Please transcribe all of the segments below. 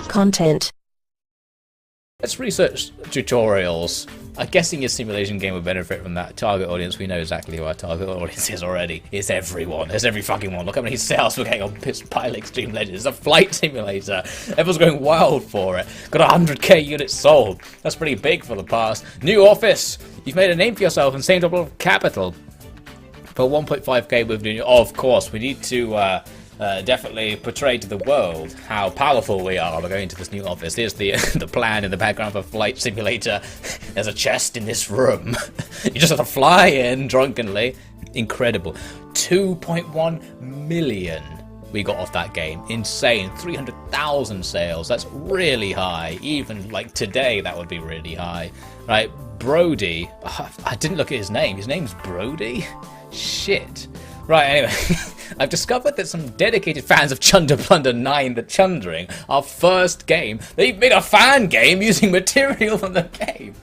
Content. Let's research tutorials. I'm guessing your simulation game will benefit from that. Target audience, we know exactly who our target audience is already. It's everyone. It's every fucking one. Look how many sales we're getting on Pilot Extreme Legends. It's a flight simulator. Everyone's going wild for it. Got 100k units sold. That's pretty big for the past. New office. You've made a name for yourself and saved up a lot of capital. For 1.5k with new... Oh, of course, we need to... definitely portray to the world how powerful we are by going to this new office. Here's the the plan in the background for Flight Simulator. There's a chest in this room. You just have to fly in drunkenly. Incredible. 2.1 million we got off that game. Insane. 300,000 sales. That's really high. Even like today, that would be really high. Right, Brody. I didn't look at his name. His name's Brody? Shit. Right, anyway, I've discovered that some dedicated fans of Chunder Plunder 9 The Chundering, our first game, they've made a fan game using material from the game.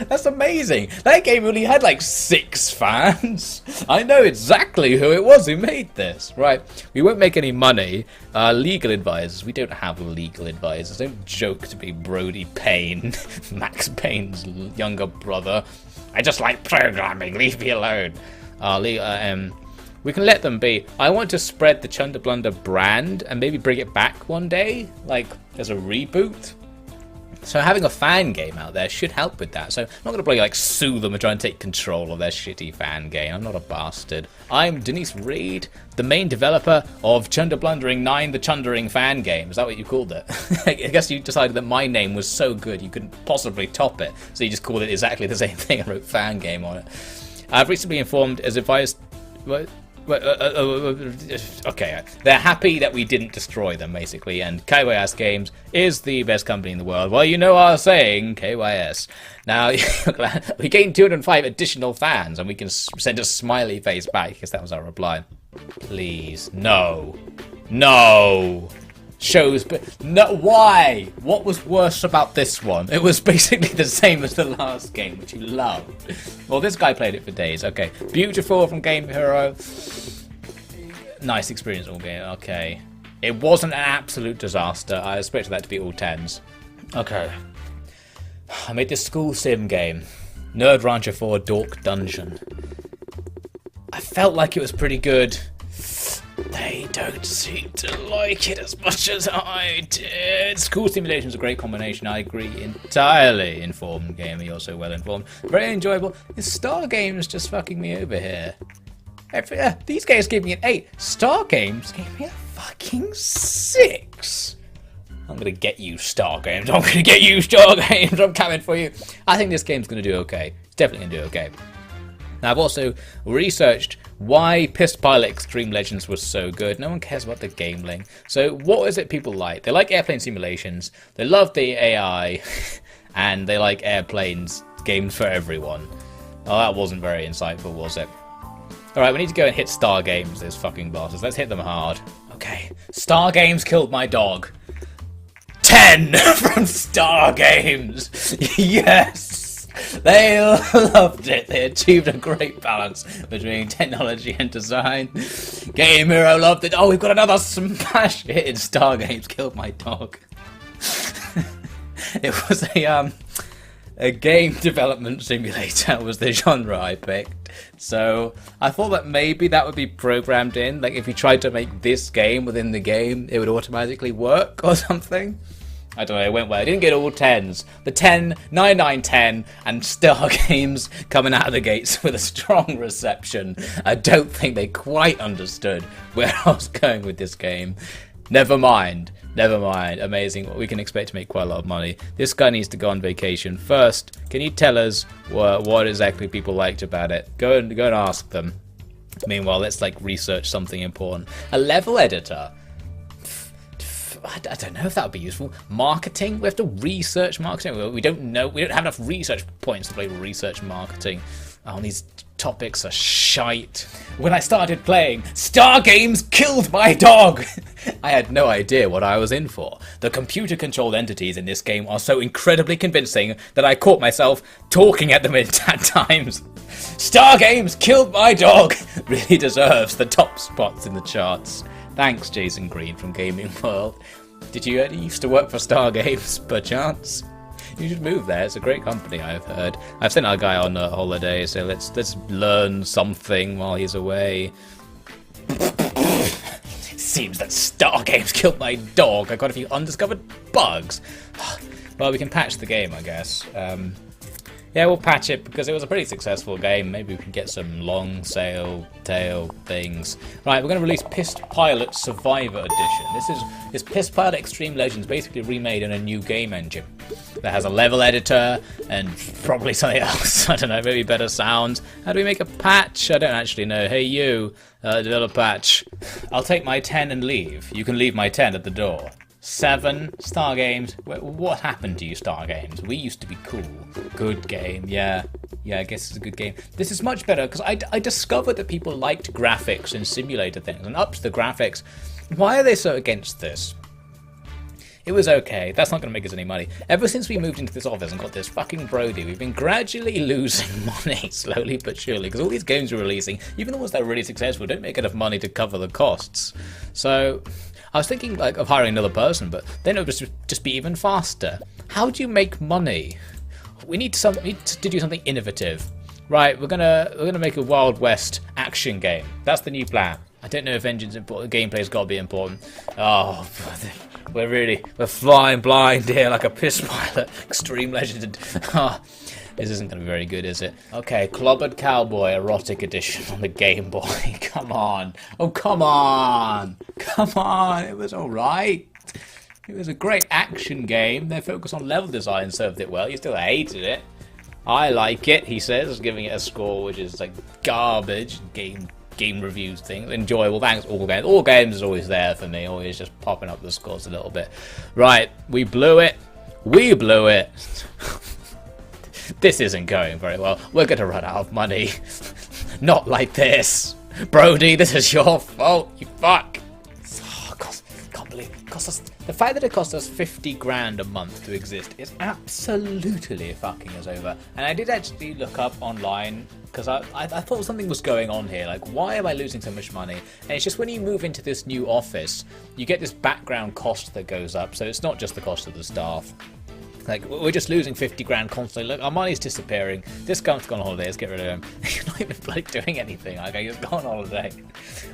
That's amazing. That game only had like 6 fans. I know exactly who it was who made this. Right, we won't make any money. Legal advisors, we don't have legal advisors. Don't joke to be Brody Payne, Max Payne's younger brother. I just like programming, leave me alone. We can let them be. I want to spread the Chunder Blunder brand and maybe bring it back one day, like as a reboot. So having a fan game out there should help with that. So I'm not going to like sue them and try and take control of their shitty fan game. I'm not a bastard. I'm Denise Reed, the main developer of Chunder Blundering 9 The Chundering fan game. Is that what you called it? I guess you decided that my name was so good you couldn't possibly top it. So you just called it exactly the same thing and wrote fan game on it. I've recently informed as advised... okay, they're happy that we didn't destroy them, basically, and KYS Games is the best company in the world. Well, you know our saying, KYS. Now, we gained 205 additional fans, and we can send a smiley face back, because that was our reply. Please, no. No! Shows, but no, why? What was worse about this one? It was basically the same as the last game, which you loved. Well, this guy played it for days. Okay, beautiful from Game Hero. Nice experience all game. Okay, it wasn't an absolute disaster. I expected that to be all 10s. Okay, I made this school sim game, Nerd Rancher 4 Dork Dungeon. I felt like it was pretty good. They don't seem to like it as much as I did. School Simulation is a great combination. I agree entirely. Informed game, you're so well informed. Very enjoyable. This Star Games just fucking me over here. These games gave me an 8. Star Games gave me a fucking 6. I'm gonna get you, Star Games. I'm gonna get you, Star Games. I'm coming for you. I think this game's gonna do okay. It's definitely gonna do okay. Now, I've also researched why Pilot Extreme Legends was so good. No one cares about the gameling. So what is it people like? They like airplane simulations, they love the AI, and they like airplanes, games for everyone. Oh, that wasn't very insightful, was it? Alright, we need to go and hit Star Games, those fucking bastards. Let's hit them hard. Okay. Star Games killed my dog. 10 from Star Games! Yes! They loved it. They achieved a great balance between technology and design. Game Hero loved it. Oh, we've got another smash hit in Star Games. Killed my dog. It was a game development simulator was the genre I picked. So I thought that maybe that would be programmed in. Like if you tried to make this game within the game, it would automatically work or something. I don't know, it went well. I didn't get all 10s. The 10, 9, 9, 10, and Star Games coming out of the gates with a strong reception. I don't think they quite understood where I was going with this game. Never mind. Never mind. Amazing. We can expect to make quite a lot of money. This guy needs to go on vacation. First, can you tell us what exactly people liked about it? Go and ask them. Meanwhile, let's like research something important. A level editor. I don't know if that would be useful. Marketing? We have to research marketing. We don't know. We don't have enough research points to play research marketing. Oh, these topics are shite. When I started playing, Star Games killed my dog! I had no idea what I was in for. The computer-controlled entities in this game are so incredibly convincing that I caught myself talking at them at times. Star Games killed my dog! Really deserves the top spots in the charts. Thanks, Jason Green from Gaming World. Did you used to work for Star Games, perchance? You should move there. It's a great company, I've heard. I've sent our guy on a holiday, so let's learn something while he's away. Seems that Star Games killed my dog. I got a few undiscovered bugs. Well, we can patch the game, I guess. Yeah, we'll patch it because it was a pretty successful game. Maybe we can get some long tail things. Right, we're going to release Pissed Pilot Survivor Edition. This Pissed Pilot Extreme Legends basically remade in a new game engine that has a level editor and probably something else. I don't know, maybe better sounds. How do we make a patch? I don't actually know. Hey, you, develop patch. I'll take my 10 and leave. You can leave my 10 at the door. 7 Star Games. What happened to you, Star Games? We used to be cool. Good game, yeah. Yeah, I guess it's a good game. This is much better because I discovered that people liked graphics and simulator things and upped the graphics. Why are they so against this? It was okay. That's not going to make us any money. Ever since we moved into this office and got this fucking Brody, we've been gradually losing money, slowly but surely, because all these games we're releasing, even the ones that are really successful, don't make enough money to cover the costs. So I was thinking like of hiring another person, but then it would just be even faster. How do you make money? We need to do something innovative. Right, we're gonna make a Wild West action game. That's the new plan. I don't know if engine's important. Gameplay's got to be important. Oh, we're flying blind here like a piss pilot. Extreme Legend. Oh, this isn't going to be very good, is it? Okay, Clobbered Cowboy Erotic Edition on the Game Boy. Come on. Oh, come on. Come on. It was alright. It was a great action game. Their focus on level design served it well. You still hated it. I like it, he says, giving it a score which is like garbage. Game reviews things. Enjoyable. Thanks, all games. All games is always there for me. Always just popping up the scores a little bit. Right, we blew it. We blew it. This isn't going very well. We're going to run out of money. Not like this. Brody, this is your fault, you fuck. Oh, can't believe it cost us. The fact that it cost us 50 grand a month to exist is absolutely fucking us over. And I did actually look up online because I thought something was going on here. Like, why am I losing so much money? And it's just when you move into this new office, you get this background cost that goes up. So it's not just the cost of the staff. Like, we're just losing 50 grand constantly. Look, our money's disappearing. This guy's gone on holiday. Let's get rid of him. You're not even bloody doing anything. Okay, he's gone on holiday.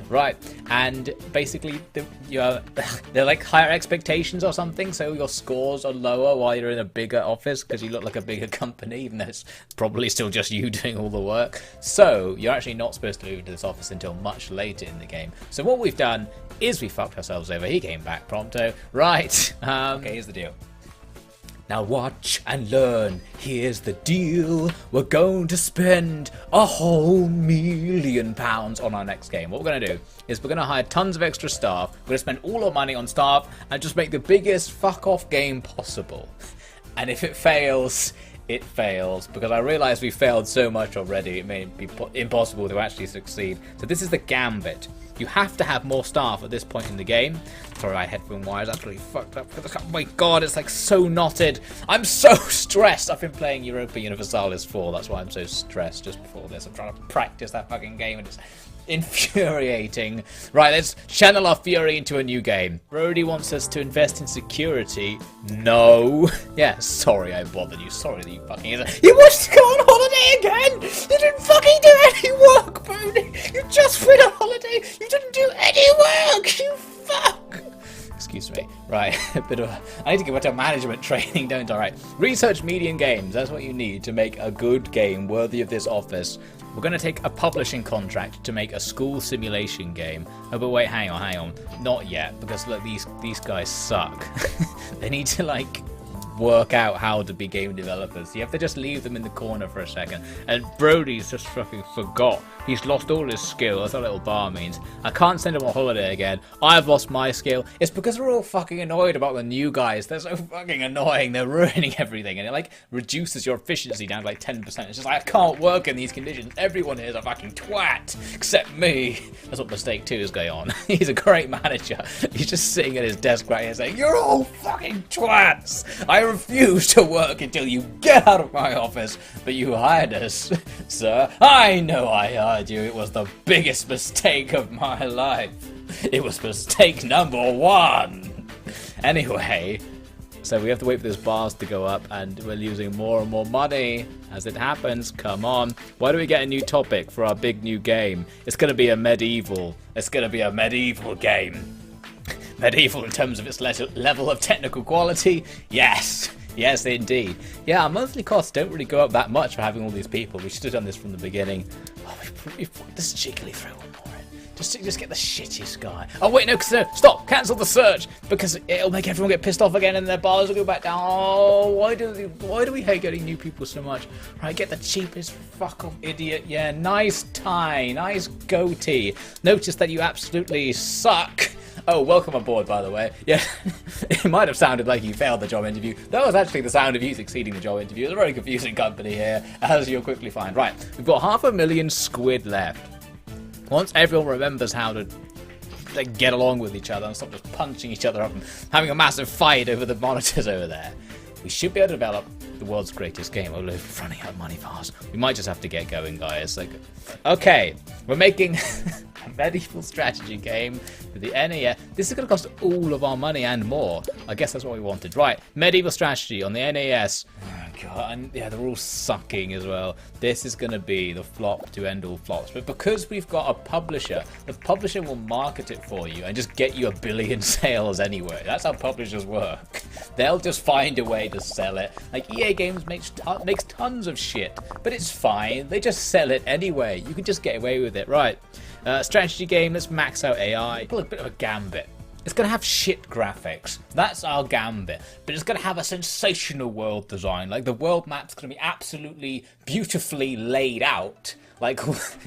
Right, and basically, they're like higher expectations or something, so your scores are lower while you're in a bigger office because you look like a bigger company, even though it's probably still just you doing all the work. So, you're actually not supposed to move into this office until much later in the game. So what we've done is we fucked ourselves over. He came back prompto. Right, okay, here's the deal. Now watch and learn. Here's the deal. We're going to spend a whole £1,000,000 on our next game. What we're going to do is we're going to hire tons of extra staff. We're going to spend all our money on staff and just make the biggest fuck-off game possible. And if it fails, it fails. Because I realise we failed so much already, it may be impossible to actually succeed. So this is the gambit. You have to have more staff at this point in the game. Sorry, my headphone wire's absolutely fucked up. Oh my god, it's like so knotted. I'm so stressed. I've been playing Europa Universalis 4. That's why I'm so stressed just before this. I'm trying to practice that fucking game and it's infuriating. Right, let's channel our fury into a new game. Brody wants us to invest in security. No. Yeah, sorry I bothered you. Sorry that you fucking... You wanted to go on holiday again? You didn't fucking do any work, Brody. You just went on holiday. You didn't do any work. You fuck. Excuse me. Right, a bit of I need to go to management training, don't I? Right. Research median games. That's what you need to make a good game worthy of this office. We're going to take a publishing contract to make a school simulation game. Oh, but wait, hang on. Not yet, because look, these guys suck. They need to, like, work out how to be game developers. You have to just leave them in the corner for a second. And Brody's just fucking forgot. He's lost all his skill. That's what little bar means. I can't send him on holiday again. I've lost my skill. It's because we're all fucking annoyed about the new guys. They're so fucking annoying. They're ruining everything. And it, like, reduces your efficiency down to, like, 10%. It's just like, I can't work in these conditions. Everyone here is a fucking twat. Except me. That's what Mistake 2 is going on. He's a great manager. He's just sitting at his desk right here saying, "You're all fucking twats. I refuse to work until you get out of my office. But you hired us, sir. I know I hired you. It was the biggest mistake of my life. It was mistake number 1. Anyway, so we have to wait for those bars to go up, and we're losing more and more money as it happens. Come on. Why do we get a new topic for our big new game? It's going to be a medieval. It's going to be a medieval game. Medieval in terms of its level of technical quality? Yes. Yes, indeed. Yeah, our monthly costs don't really go up that much for having all these people. We should have done this from the beginning. Oh, we've just cheekily throw one more in. Just get the shittiest guy. Oh, wait, no, stop. Cancel the search. Because it'll make everyone get pissed off again and their bars will go back down. Oh, why do we hate getting new people so much? Right, get the cheapest fuck off idiot. Yeah, nice tie. Nice goatee. Notice that you absolutely suck. Oh, welcome aboard, by the way. Yeah, it might have sounded like you failed the job interview. That was actually the sound of you succeeding the job interview. It's a very confusing company here, as you'll quickly find. Right, we've got 500,000 squid left. Once everyone remembers how to get along with each other and stop just punching each other up and having a massive fight over the monitors over there, we should be able to develop the world's greatest game. Oh, we're running out of money fast. We might just have to get going, guys. Okay, we're making a medieval strategy game for the NES. This is going to cost all of our money and more. I guess that's what we wanted. Right, medieval strategy on the NES. Oh, God, and yeah, they're all sucking as well. This is going to be the flop to end all flops. But because we've got a publisher, the publisher will market it for you and just get you 1 billion sales anyway. That's how publishers work. They'll just find a way to sell it. Like EA Games makes tons of shit, but it's fine. They just sell it anyway. You can just get away with it. Right. Strategy game, let's max out AI. Pull a bit of a gambit. It's going to have shit graphics. That's our gambit. But it's going to have a sensational world design. Like, the world map's going to be absolutely beautifully laid out. Like,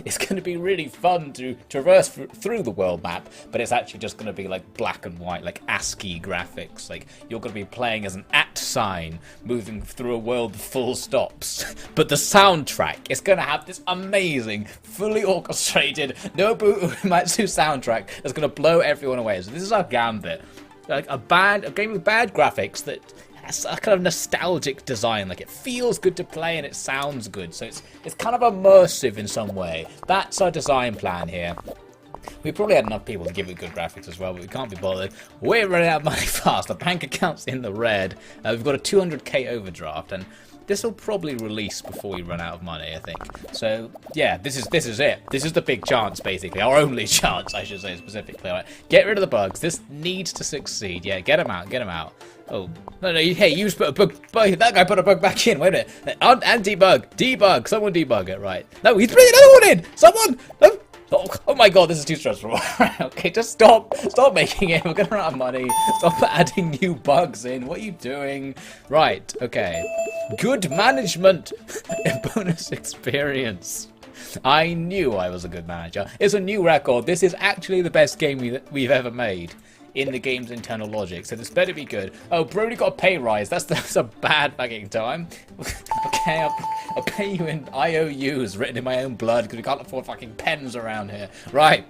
it's going to be really fun to traverse through the world map, but it's actually just going to be like black and white, like ASCII graphics. Like, you're going to be playing as an @ sign, moving through a world of full stops. But the soundtrack is going to have this amazing, fully orchestrated Nobuo Uematsu soundtrack that's going to blow everyone away. So this is our gambit. Like a game with bad graphics that has a kind of nostalgic design. Like, it feels good to play and it sounds good. So it's kind of immersive in some way. That's our design plan here. We probably had enough people to give it good graphics as well, but we can't be bothered. We're running out of money fast. The bank account's in the red. We've got a 200k overdraft, and this will probably release before we run out of money, I think. So yeah, this is it. This is the big chance, basically. Our only chance, I should say specifically. Right. Get rid of the bugs. This needs to succeed. Yeah, get them out. Get them out. Oh, no, hey, you just put a bug, that guy put a bug back in, wait a minute. Debug, someone debug it, right. No, he's bringing another one in, someone, no. Oh my God, this is too stressful. Okay, just stop making it, we're gonna run out of money. Stop adding new bugs in, what are you doing? Right, okay. Good management, bonus experience. I knew I was a good manager. It's a new record. This is actually the best game we've ever made in the game's internal logic, so this better be good. Oh, Brody got a pay rise. That's a bad fucking time. Okay, I'll pay you in IOUs written in my own blood because we can't afford fucking pens around here. Right.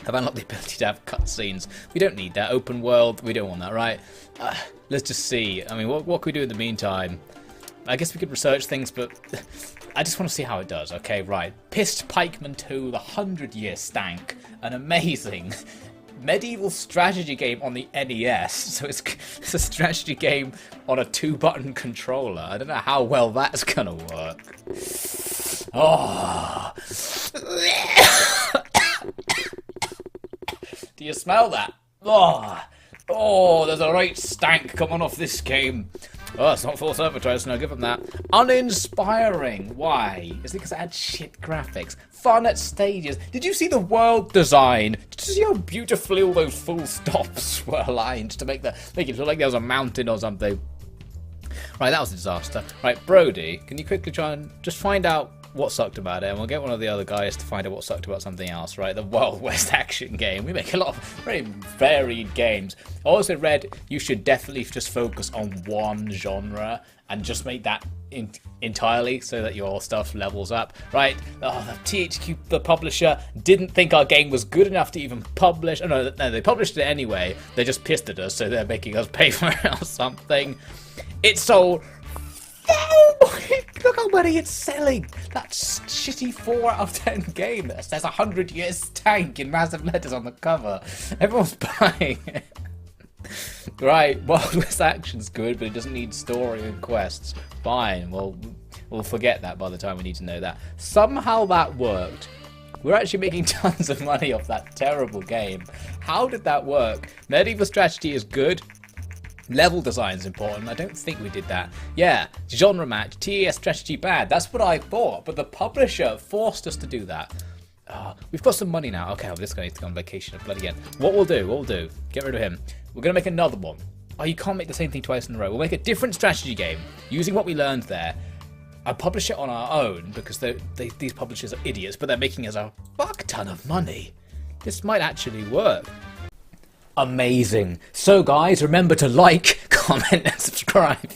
I've unlocked the ability to have cutscenes. We don't need that. Open world, we don't want that, right? Let's just see. I mean, what can we do in the meantime? I guess we could research things, but I just want to see how it does. Okay, right. Pissed Pikeman 2, the 100-year stank. An amazing medieval strategy game on the NES. So it's a strategy game on a 2-button controller. I don't know how well that's gonna work. Oh. Do you smell that? Oh, there's a right stank coming off this game. Oh, it's not full advertising, no, give them that. Uninspiring. Why? Is it because it had shit graphics? Fun at stages. Did you see the world design? Did you see how beautifully all those full stops were aligned to make it look like there was a mountain or something? Right, that was a disaster. Right, Brody, can you quickly try and just find out what sucked about it, and we'll get one of the other guys to find out what sucked about something else, right? The Wild West action game. We make a lot of very varied games. I also read you should definitely just focus on one genre and just make that entirely so that your stuff levels up, right? Oh, the THQ, the publisher, didn't think our game was good enough to even publish. Oh, no, they published it anyway. They just pissed at us, so they're making us pay for it or something. It sold... Look how many it's selling! That shitty 4 out of 10 game that says 100 years tank in massive letters on the cover. Everyone's buying it. Right, Wild West action's good, but it doesn't need story and quests. Fine, well, we'll forget that by the time we need to know that. Somehow that worked. We're actually making tons of money off that terrible game. How did that work? Medieval strategy is good. Level design is important. I don't think we did that. Yeah, genre match, TES strategy bad. That's what I thought, but the publisher forced us to do that. We've got some money now. Okay, well, this guy needs to go on vacation bloody end. What we'll do, get rid of him. We're going to make another one. Oh, you can't make the same thing twice in a row. We'll make a different strategy game using what we learned there. I'll publish it on our own because these publishers are idiots, but they're making us a fuck ton of money. This might actually work. Amazing. So guys, remember to like, comment and subscribe.